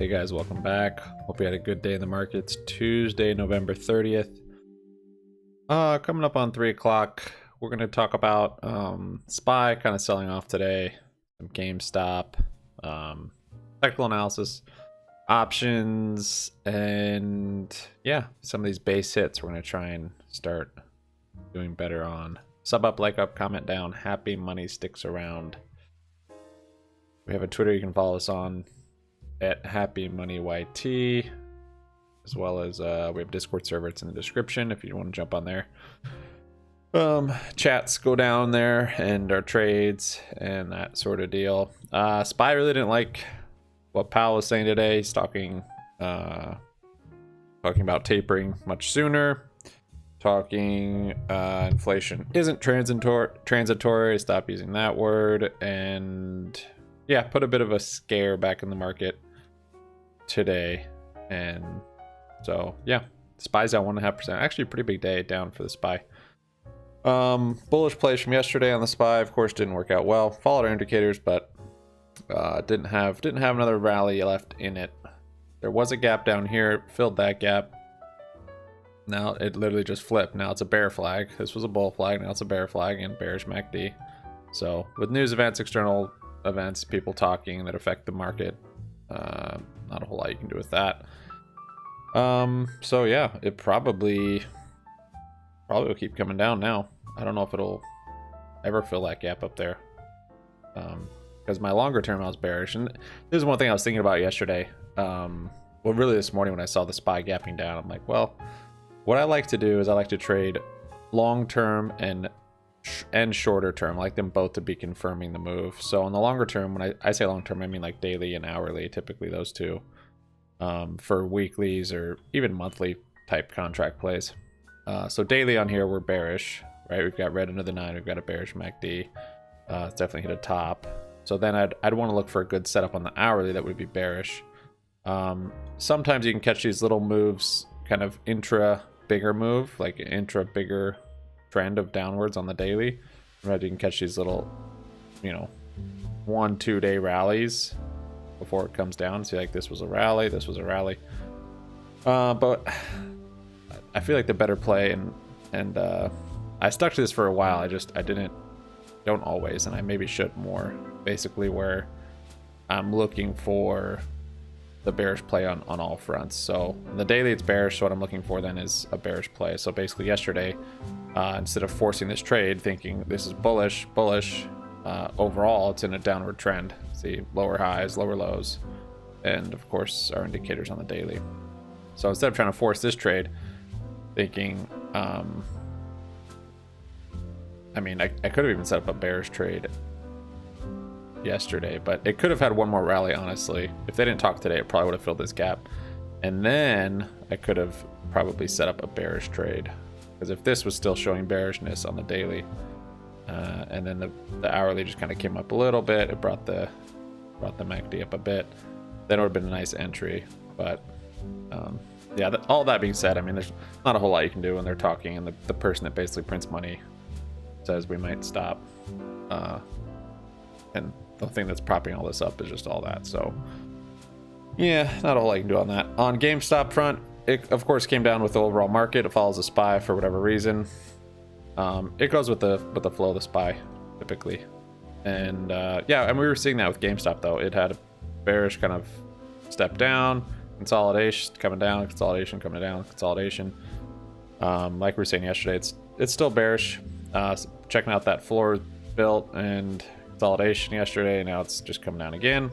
Hey guys, welcome back. Hope you had a good day in the markets. Tuesday, November 30th. Coming up on 3 o'clock, we're going to talk about SPY kind of selling off today, some GameStop, technical analysis, options, and yeah, some of these base hits we're going to try and start doing better on. Sub up, like up, comment down. Happy money sticks around. We have a Twitter you can follow us on at HappyMoneyYT, as well as we have a Discord server. It's in the description if you want to jump on there. Chats go down there and our trades and that sort of deal. SPY really didn't like what Powell was saying today. He's talking about tapering much sooner. Talking inflation isn't transitory. Stop using that word. And yeah, put a bit of a scare back in the market today. And so yeah, SPY's down 1.5%. Actually a pretty big day down for the SPY. Bullish plays from yesterday on the SPY, of course, didn't work out well. Followed our indicators, but didn't have another rally left in it. There was a gap down here, filled that gap. Now it literally just flipped. Now it's a bear flag. This was a bull flag. Now it's a bear flag and bearish MACD. So with news events, external events, people talking that affect the market, not a whole lot you can do with that. So yeah, it probably will keep coming down now. I don't know if it'll ever fill that gap up there. Because my longer term I was bearish, and this is one thing I was thinking about yesterday. Well, really this morning when I saw the SPY gapping down, I'm like, well, what I like to do is I like to trade long term and shorter term. I like them both to be confirming the move. So on the longer term, when I say long term, I mean like daily and hourly, typically those two. For weeklies or even monthly type contract plays. So daily on here, we're bearish, right? We've got red under the 9, we've got a bearish MACD. It's definitely hit a top. So then I'd want to look for a good setup on the hourly that would be bearish. Sometimes you can catch these little moves, kind of intra bigger move, like an intra bigger trend of downwards on the daily. Right, you can catch these little, 1-2 day rallies before it comes down. See, like this was a rally, this was a rally. But I feel like the better play, and I stuck to this for a while. I don't always, and I maybe should more. Basically, where I'm looking for the bearish play on all fronts. So in the daily it's bearish, so what I'm looking for then is a bearish play. So basically yesterday, instead of forcing this trade thinking this is bullish, overall it's in a downward trend. See, lower highs, lower lows, and of course our indicators on the daily. So instead of trying to force this trade thinking, I could have even set up a bearish trade yesterday, but it could have had one more rally, honestly. If they didn't talk today, it probably would have filled this gap, and then I could have probably set up a bearish trade, because if this was still showing bearishness on the daily, and then the hourly just kind of came up a little bit, it brought the MACD up a bit, then it would have been a nice entry. But yeah, all that being said, there's not a whole lot you can do when they're talking, and the person that basically prints money says we might stop, and the thing that's propping all this up is just all that. So yeah, not a whole lot you can do on that. On GameStop front, it of course came down with the overall market. It follows the SPY for whatever reason. It goes with the flow of the SPY typically, and yeah, and we were seeing that with GameStop though. It had a bearish kind of step down, consolidation coming down, consolidation coming down, consolidation. Like we were saying yesterday, it's still bearish. Checking out that floor built and consolidation yesterday. Now it's just coming down again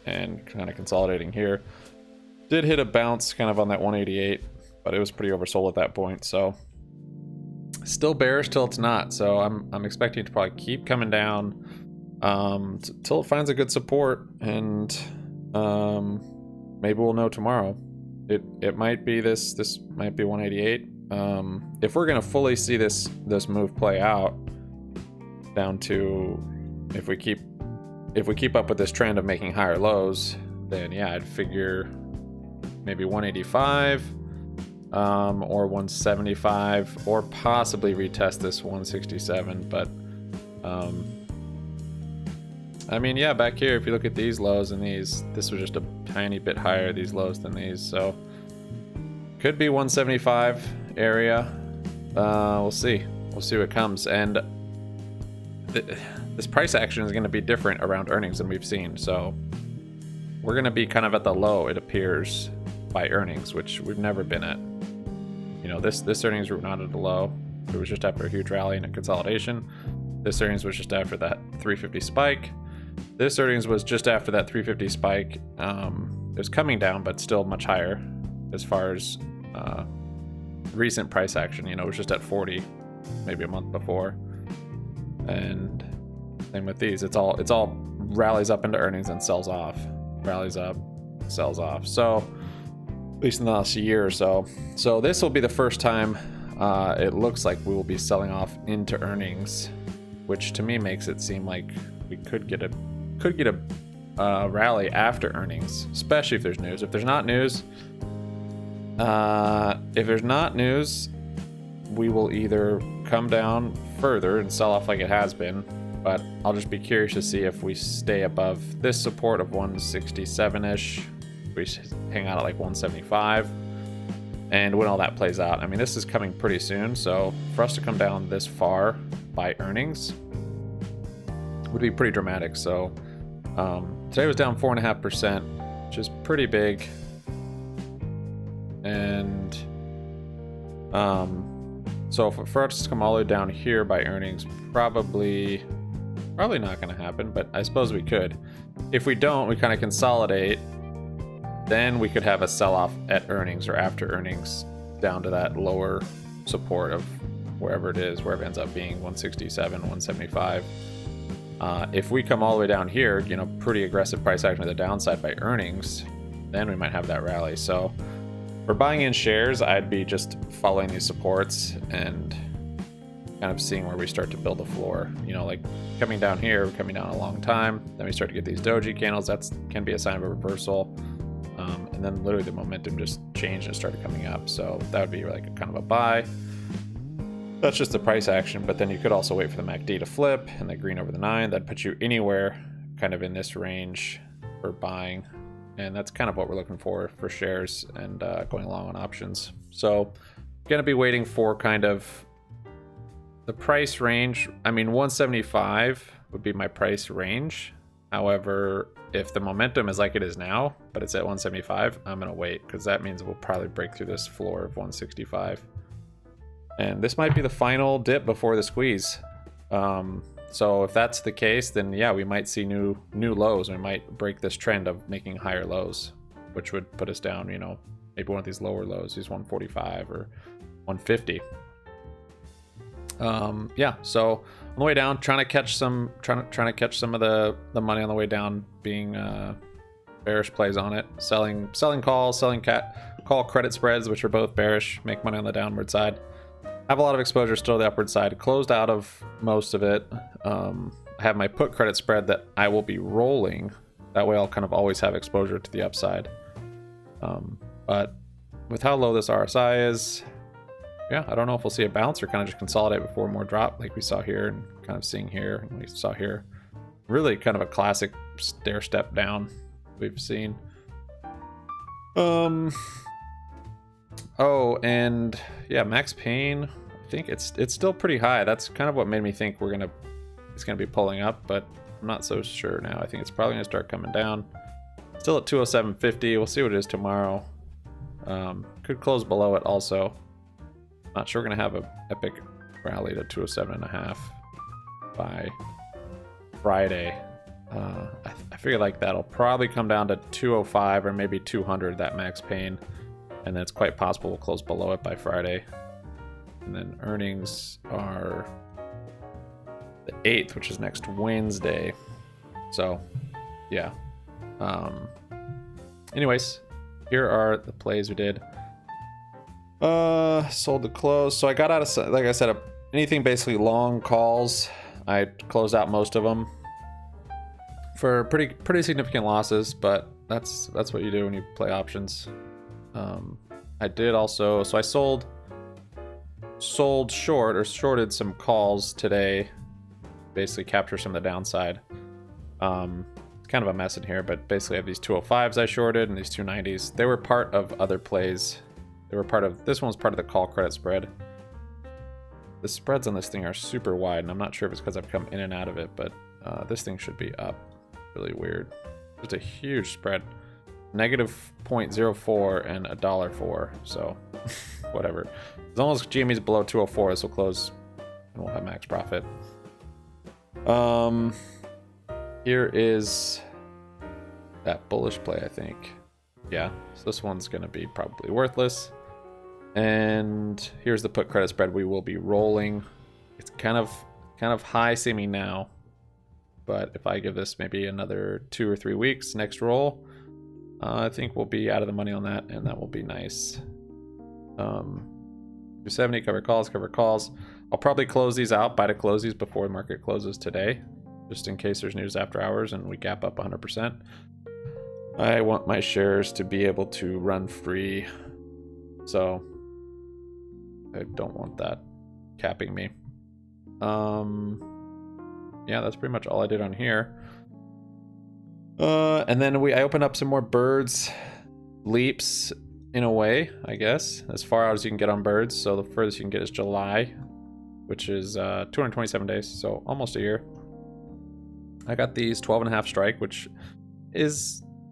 and kind of consolidating here. Did hit a bounce kind of on that 188, but it was pretty oversold at that point. So still bearish till it's not. So I'm expecting it to probably keep coming down till it finds a good support, and maybe we'll know tomorrow. It might be this might be 188. If we're gonna fully see this move play out down to, if we keep up with this trend of making higher lows, then yeah, I'd figure maybe 185 or 175, or possibly retest this 167. But I mean, yeah, back here, if you look at these lows and these, this was just a tiny bit higher, these lows than these. So could be 175 area. We'll see. We'll see what comes. And this price action is going to be different around earnings than we've seen. So we're going to be kind of at the low, it appears, by earnings, which we've never been at. You know, this earnings were not at a low. It was just after a huge rally and a consolidation. This earnings was just after that 350 spike. This earnings was just after that 350 spike. It was coming down, but still much higher as far as recent price action. You know, it was just at 40 maybe a month before. And same with these. It's all rallies up into earnings and sells off. Rallies up, sells off. So at least in the last year or so. So this will be the first time it looks like we will be selling off into earnings, which to me makes it seem like we could get a rally after earnings, especially if there's news. If there's not news, we will either come down further and sell off like it has been, but I'll just be curious to see if we stay above this support of 167-ish. We hang out at like 175, and when all that plays out, I mean, this is coming pretty soon, so for us to come down this far by earnings would be pretty dramatic. So today was down 4.5%, which is pretty big. And so for us to come all the way down here by earnings, probably not going to happen, but I suppose we could. If we don't, we kind of consolidate, then we could have a sell-off at earnings or after earnings down to that lower support of wherever it is, wherever it ends up being, 167, 175. If we come all the way down here, you know, pretty aggressive price action to the downside by earnings, then we might have that rally. So for buying in shares, I'd be just following these supports and kind of seeing where we start to build a floor. You know, like coming down here, we're coming down a long time, then we start to get these doji candles. That can be a sign of a reversal. And then literally the momentum just changed and started coming up. So that would be like a kind of a buy. That's just the price action, but then you could also wait for the MACD to flip and the green over the 9. That puts you anywhere kind of in this range for buying. And that's kind of what we're looking for shares and going long on options. So going to be waiting for kind of the price range. I mean, 175 would be my price range. However, if the momentum is like it is now, but it's at 175, I'm going to wait, because that means we'll probably break through this floor of 165. And this might be the final dip before the squeeze. So if that's the case, then yeah, we might see new lows. We might break this trend of making higher lows, which would put us down, you know, maybe one of these lower lows, these 145 or 150. Yeah, so on the way down, trying to catch some of the money on the way down, being bearish plays on it, selling calls, call credit spreads, which are both bearish, make money on the downward side. Have a lot of exposure still to the upward side, closed out of most of it. I have my put credit spread that I will be rolling. That way I'll kind of always have exposure to the upside. But with how low this RSI is, yeah, I don't know if we'll see a bounce or kind of just consolidate before more drop like we saw here and kind of seeing here and we saw here. Really kind of a classic stair step down we've seen. Oh, and yeah, max pain, I think it's still pretty high. That's kind of what made me think it's gonna be pulling up, but I'm not so sure now. I think it's probably gonna start coming down. Still at 207.50. We'll see what it is tomorrow. Could close below it also. Not sure we're gonna have a epic rally to 207.5 by Friday. I figure like that'll probably come down to 205 or maybe 200, that max pain, and then it's quite possible we'll close below it by Friday. And then earnings are the 8th, which is next Wednesday. So yeah. Anyways, here are the plays we did. Sold to close. So I got out of, like I said, anything basically long calls. I closed out most of them for pretty significant losses, but that's what you do when you play options. I did also, so I sold short or shorted some calls today, basically capture some of the downside. It's kind of a mess in here, but basically I have these 205s I shorted and these 290s. They were part of other plays. They were part of, this one was part of the call credit spread. The spreads on this thing are super wide, and I'm not sure if it's because I've come in and out of it, but this thing should be up. Really weird. It's a huge spread. Negative 0.04 and $1.04, so whatever. As long as GME's below 204, this will close and we'll have max profit. Here is that bullish play, I think. Yeah, so this one's going to be probably worthless. And here's the put credit spread we will be rolling. It's kind of high seeming now, but if I give this maybe another 2 or 3 weeks, next roll, I think we'll be out of the money on that, and that will be nice. 270, cover calls. I'll probably close these out, buy to close these before the market closes today, just in case there's news after hours and we gap up 100%. I want my shares to be able to run free, so I don't want that capping me. Yeah, that's pretty much all I did on here. And then I opened up some more birds, leaps in a way, I guess, as far out as you can get on birds. So the furthest you can get is July, which is 227 days, so almost a year. I got these 12.5 strike, which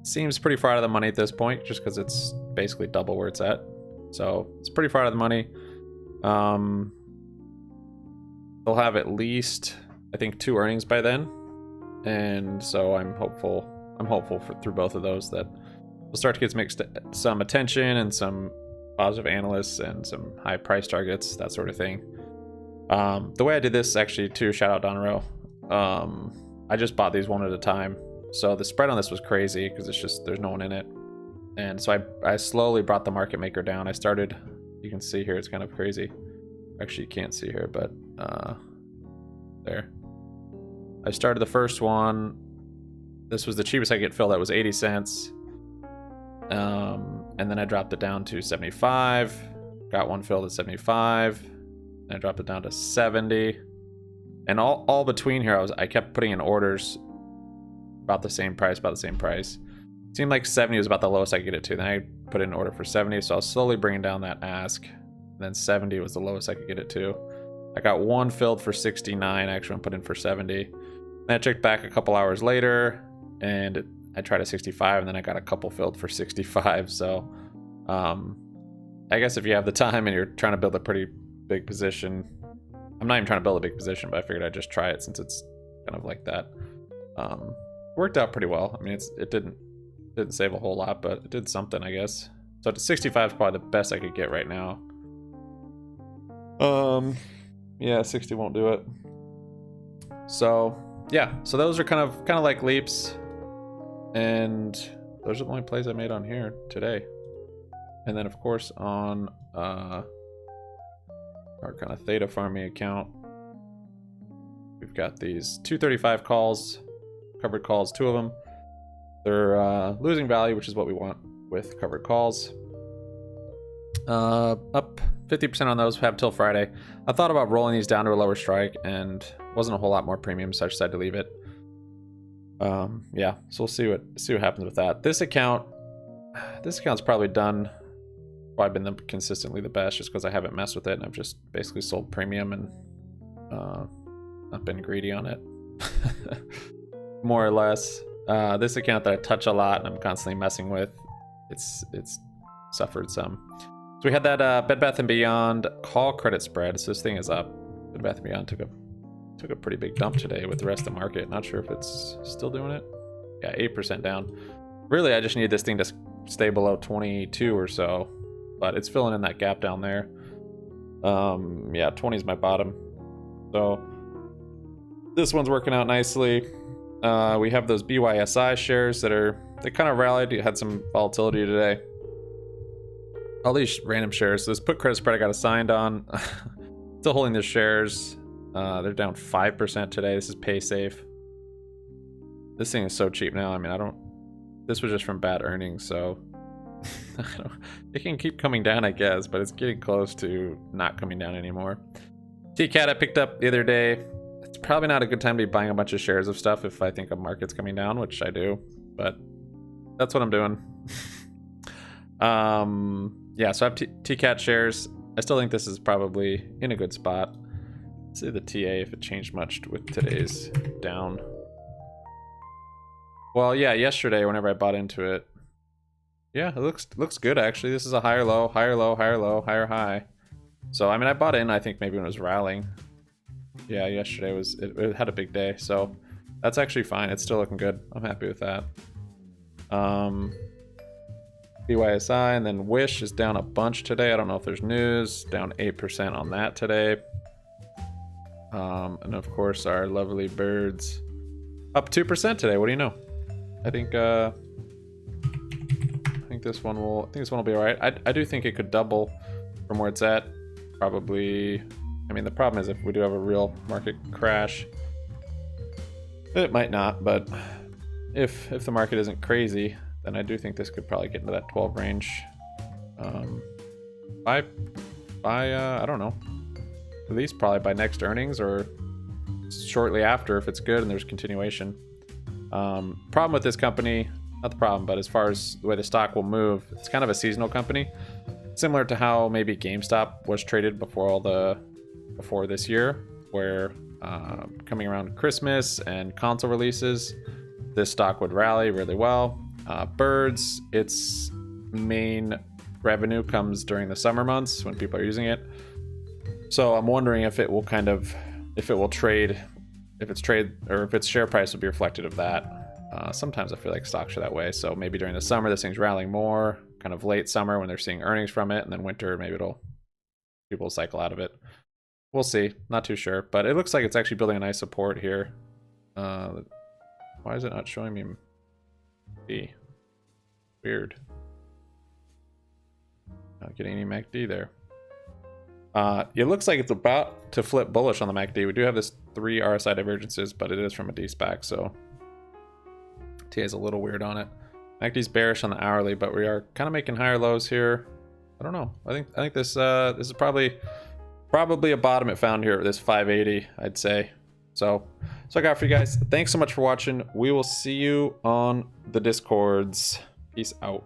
seems pretty far out of the money at this point, just because it's basically double where it's at. So it's pretty far out of the money. They'll have at least, I think, 2 earnings by then, and so I'm hopeful through both of those that we'll start to get some attention and some positive analysts and some high price targets, that sort of thing. The way I did this, actually, too, shout out Donero, I just bought these one at a time, so the spread on this was crazy because it's just there's no one in it, and so I slowly brought the market maker down. I started, you can see here, it's kind of crazy. Actually, you can't see here, but there. I started the first one. This was the cheapest I could get filled. That was 80 cents. And then I dropped it down to 75. Got one filled at 75. And I dropped it down to 70. And all between here, I kept putting in orders about the same price. It seemed like 70 was about the lowest I could get it to. Then I put in an order for 70, so I was slowly bringing down that ask. And then 70 was the lowest I could get it to. I got one filled for 69. I actually put in for 70. Then I checked back a couple hours later, and I tried a 65, and then I got a couple filled for 65. So I guess if you have the time and you're trying to build a pretty big position, I'm not even trying to build a big position, but I figured I'd just try it since it's kind of like that. Worked out pretty well. I mean, it didn't save a whole lot, but it did something, I guess. So 65 is probably the best I could get right now. Yeah, 60 won't do it. So yeah, so those are kind of like leaps, and those are the only plays I made on here today. And then of course on our kind of theta farming account, we've got these 235 calls, covered calls, 2 of them. They're losing value, which is what we want with covered calls. Up 50% on those, have till Friday. I thought about rolling these down to a lower strike, and wasn't a whole lot more premium, so I decided to leave it. Yeah, so we'll see what happens with that. This account's probably done. I've been consistently the best, just because I haven't messed with it, and I've just basically sold premium and not been greedy on it, more or less. This account that I touch a lot and I'm constantly messing with, it's suffered some. So we had that Bed Bath & Beyond call credit spread. So this thing is up. Bed Bath & Beyond took a pretty big dump today with the rest of the market. Not sure if it's still doing it. Yeah, 8% down. Really, I just need this thing to stay below 22 or so, but it's filling in that gap down there. Yeah, 20 is my bottom. So this one's working out nicely. We have those BYSI shares they kind of rallied. Had some volatility today. All these random shares. So this put credit spread I got assigned on. Still holding the shares. They're down 5% today. This is pay safe. This thing is so cheap now. I mean, this was just from bad earnings, so it can keep coming down, I guess, but it's getting close to not coming down anymore. TCAT I picked up the other day. It's probably not a good time to be buying a bunch of shares of stuff if I think a market's coming down, which I do, but that's what I'm doing. Yeah, so I have TCAT shares. I still think this is probably in a good spot. Let's see the TA if it changed much with today's down. Well, yeah, yesterday whenever I bought into it, yeah, it looks good actually. This is a higher low, higher low, higher low, higher high. So I mean, I bought in, I think maybe when it was rallying. Yeah, yesterday was it had a big day, so that's actually fine. It's still looking good. I'm happy with that. BYSI and then Wish is down a bunch today. I don't know if there's news. Down 8% on that today. And of course our lovely birds up 2% today. What do you know? I think this one will be all right. I do think it could double from where it's at. Probably. I mean, the problem is if we do have a real market crash, it might not. But if the market isn't crazy, then I do think this could probably get into that 12 range. By I don't know. At least probably by next earnings or shortly after if it's good and there's continuation. Problem with this company, not the problem, but as far as the way the stock will move, it's kind of a seasonal company. Similar to how maybe GameStop was traded before this year, where coming around Christmas and console releases, this stock would rally really well. Birds, its main revenue comes during the summer months when people are using it. So I'm wondering if its share price will be reflective of that. Sometimes I feel like stocks are that way. So maybe during the summer, this thing's rallying more, kind of late summer when they're seeing earnings from it, and then winter, maybe people will cycle out of it. We'll see. Not too sure, but it looks like it's actually building a nice support here. Why is it not showing me B? Weird. Not getting any MACD there. It looks like it's about to flip bullish on the MACD. We do have this 3 RSI divergences, but it is from a D-SPAC, so TA is a little weird on it. MACD's bearish on the hourly, but we are kind of making higher lows here. I don't know. I think this is probably a bottom it found here at this 580, I'd say. So I got for you guys. Thanks so much for watching. We will see you on the Discords. Peace out.